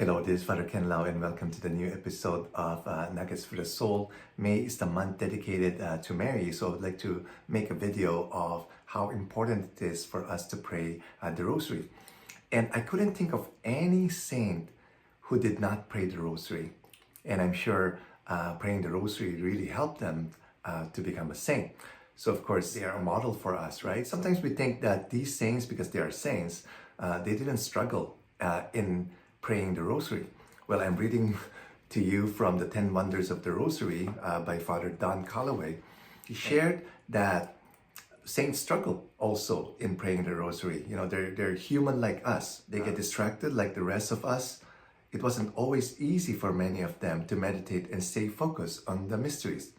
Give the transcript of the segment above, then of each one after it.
Hello, this is Father Ken Lau and welcome to the new episode of Nuggets for the Soul. May is the month dedicated to Mary, so I'd like to make a video of how important it is for us to pray the Rosary. And I couldn't think of any saint who did not pray the Rosary. And I'm sure praying the Rosary really helped them to become a saint. So of course, they are a model for us, right? Sometimes we think that these saints, because they are saints, they didn't struggle in praying the Rosary. Well, I'm reading to you from the 10 Wonders of the Rosary by Father Don Calloway. He shared that saints struggle also in praying the Rosary. You know, they're human like us. They get distracted like the rest of us. It wasn't always easy for many of them to meditate and stay focused on the mysteries.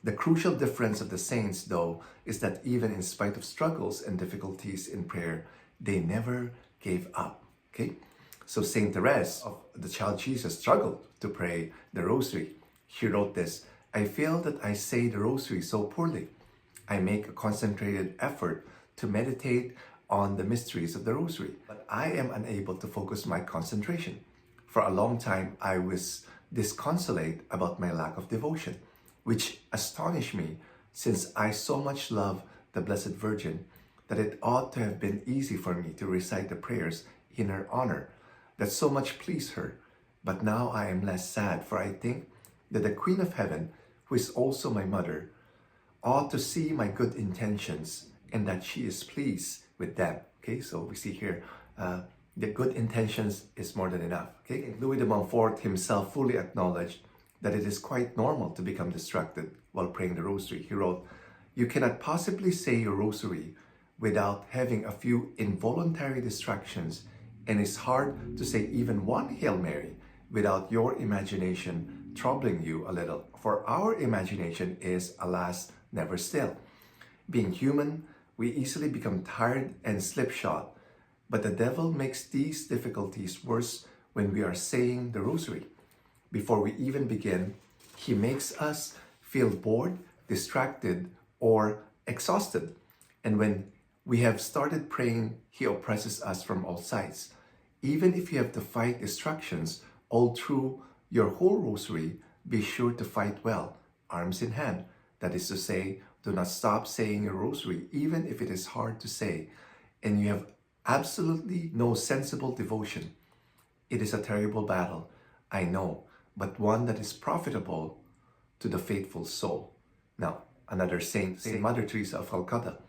The crucial difference of the saints, though, is that even in spite of struggles and difficulties in prayer, they never gave up. Okay? So Saint Therese of the Child Jesus struggled to pray the Rosary. She wrote this: "I feel that I say the Rosary so poorly. I make a concentrated effort to meditate on the mysteries of the Rosary, but I am unable to focus my concentration. For a long time, I was disconsolate about my lack of devotion, which astonished me, since I so much love the Blessed Virgin that it ought to have been easy for me to recite the prayers in her honor that so much please her. But now I am less sad, for I think that the Queen of Heaven, who is also my mother, ought to see my good intentions and that she is pleased with them." Okay, so we see here the good intentions is more than enough. Okay, Louis de Montfort himself fully acknowledged that it is quite normal to become distracted while praying the Rosary. He wrote, "You cannot possibly say your Rosary without having a few involuntary distractions, and it's hard to say even one Hail Mary without your imagination troubling you a little. For our imagination is, alas, never still. Being human, we easily become tired and slipshod, but the devil makes these difficulties worse when we are saying the Rosary. Before we even begin, he makes us feel bored, distracted, or exhausted. And when we have started praying, he oppresses us from all sides. Even if you have to fight distractions all through your whole Rosary, be sure to fight well, arms in hand. That is to say, do not stop saying your Rosary, even if it is hard to say, and you have absolutely no sensible devotion. It is a terrible battle, I know, but one that is profitable to the faithful soul." Now, another saint, Saint Mother Teresa of Calcutta,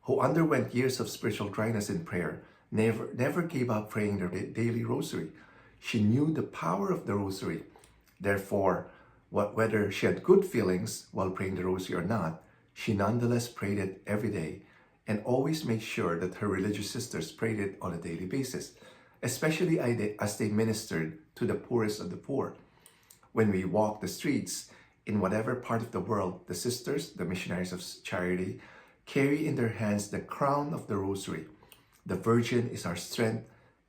who underwent years of spiritual dryness in prayer, never gave up praying the daily Rosary. She knew the power of the Rosary. Therefore, whether she had good feelings while praying the Rosary or not, she nonetheless prayed it every day and always made sure that her religious sisters prayed it on a daily basis, especially as they ministered to the poorest of the poor. When we walk the streets in whatever part of the world, the sisters, the missionaries of charity, carry in their hands the crown of the Rosary. The Virgin is our strength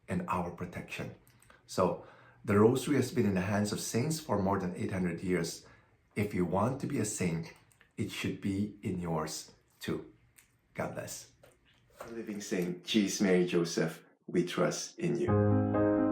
and our protection. So, the Rosary has been in the hands of saints for more than 800 years. If you want to be a saint, it should be in yours too. God bless. Living Saint, Jesus, Mary, Joseph, we trust in you.